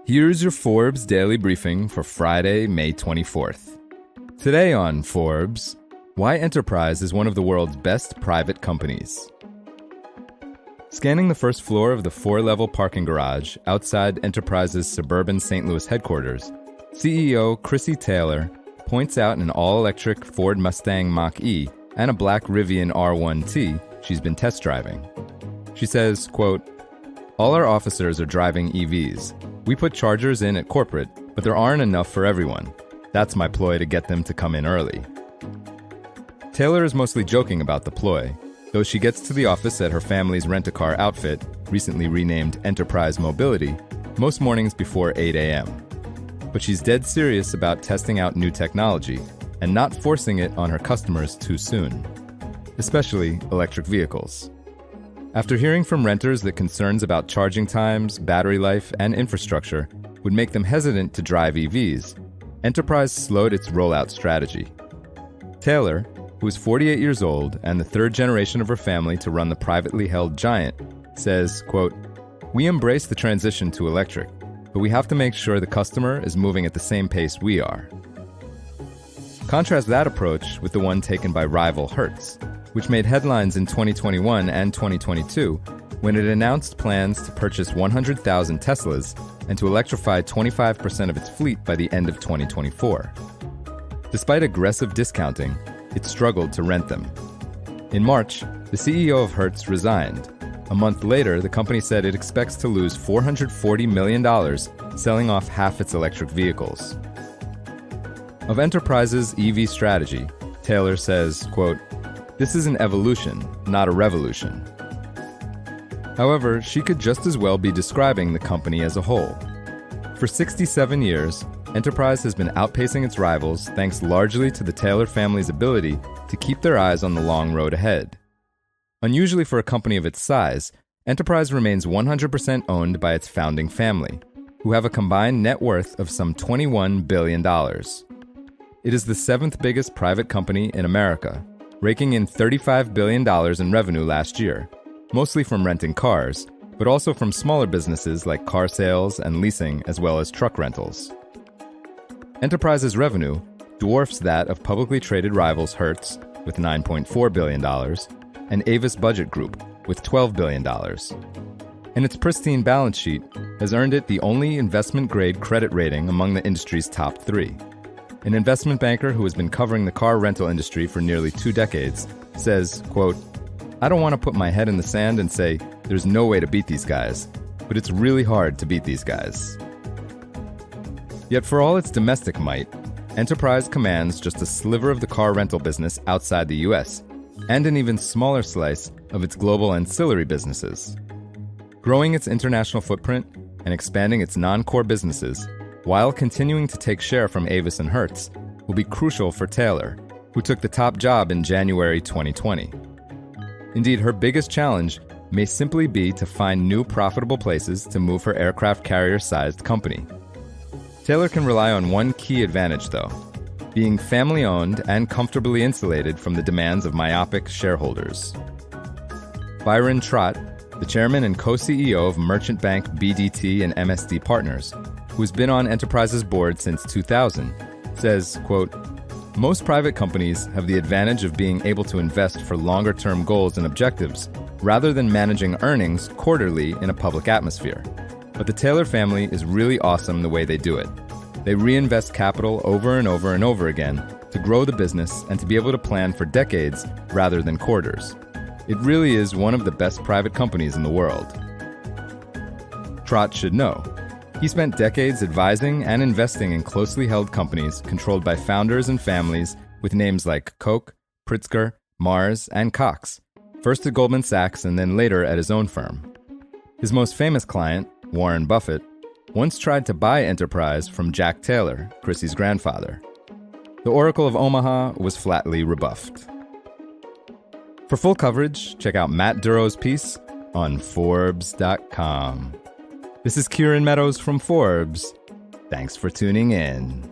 Here's your Forbes Daily Briefing for Friday, May 24th. Today on Forbes, why Enterprise is one of the world's best private companies. Scanning the first floor of the 4-level parking garage outside Enterprise's suburban St. Louis headquarters, CEO Chrissy Taylor points out an all-electric Ford Mustang Mach-E and a black Rivian R1T she's been test driving. She says, quote, "All our officers are driving EVs. We put chargers in at corporate, but there aren't enough for everyone. That's my ploy to get them to come in early." Taylor is mostly joking about the ploy, though she gets to the office at her family's rent-a-car outfit, recently renamed Enterprise Mobility, most mornings before 8 a.m. But she's dead serious about testing out new technology and not forcing it on her customers too soon, especially electric vehicles. After hearing from renters that concerns about charging times, battery life, and infrastructure would make them hesitant to drive EVs, Enterprise slowed its rollout strategy. Taylor, who is 48 years old and the third generation of her family to run the privately held giant, says, quote, "We embrace the transition to electric, but we have to make sure the customer is moving at the same pace we are." Contrast that approach with the one taken by rival Hertz, which made headlines in 2021 and 2022 when it announced plans to purchase 100,000 Teslas and to electrify 25% of its fleet by the end of 2024. Despite aggressive discounting, it struggled to rent them. In March, the CEO of Hertz resigned. A month later, the company said it expects to lose $440 million selling off half its electric vehicles. Of Enterprise's EV strategy, Taylor says, quote, "This is an evolution, not a revolution." However, she could just as well be describing the company as a whole. For 67 years, Enterprise has been outpacing its rivals thanks largely to the Taylor family's ability to keep their eyes on the long road ahead. Unusually for a company of its size, Enterprise remains 100% owned by its founding family, who have a combined net worth of some $21 billion. It is the 7th biggest private company in America, raking in $35 billion in revenue last year, mostly from renting cars, but also from smaller businesses like car sales and leasing, as well as truck rentals. Enterprise's revenue dwarfs that of publicly traded rivals Hertz, with $9.4 billion, and Avis Budget Group, with $12 billion. And its pristine balance sheet has earned it the only investment-grade credit rating among the industry's top 3. An investment banker who has been covering the car rental industry for nearly 2 decades says, quote, "I don't want to put my head in the sand and say, there's no way to beat these guys, but it's really hard to beat these guys." Yet for all its domestic might, Enterprise commands just a sliver of the car rental business outside the US, and an even smaller slice of its global ancillary businesses. Growing its international footprint and expanding its non-core businesses, while continuing to take share from Avis and Hertz, will be crucial for Taylor, who took the top job in January 2020. Indeed, her biggest challenge may simply be to find new profitable places to move her aircraft carrier-sized company. Taylor can rely on one key advantage, though, being family-owned and comfortably insulated from the demands of myopic shareholders. Byron Trott, the chairman and co-CEO of merchant bank BDT and MSD Partners, who's been on Enterprise's board since 2000, says, quote, "Most private companies have the advantage of being able to invest for longer-term goals and objectives, rather than managing earnings quarterly in a public atmosphere. But the Taylor family is really awesome the way they do it. They reinvest capital over and over and over again to grow the business and to be able to plan for decades rather than quarters. It really is one of the best private companies in the world." Trott should know. He spent decades advising and investing in closely held companies controlled by founders and families with names like Koch, Pritzker, Mars, and Cox, first at Goldman Sachs and then later at his own firm. His most famous client, Warren Buffett, once tried to buy Enterprise from Jack Taylor, Chrissy's grandfather. The Oracle of Omaha was flatly rebuffed. For full coverage, check out Matt Duro's piece on Forbes.com. This is Kieran Meadows from Forbes. Thanks for tuning in.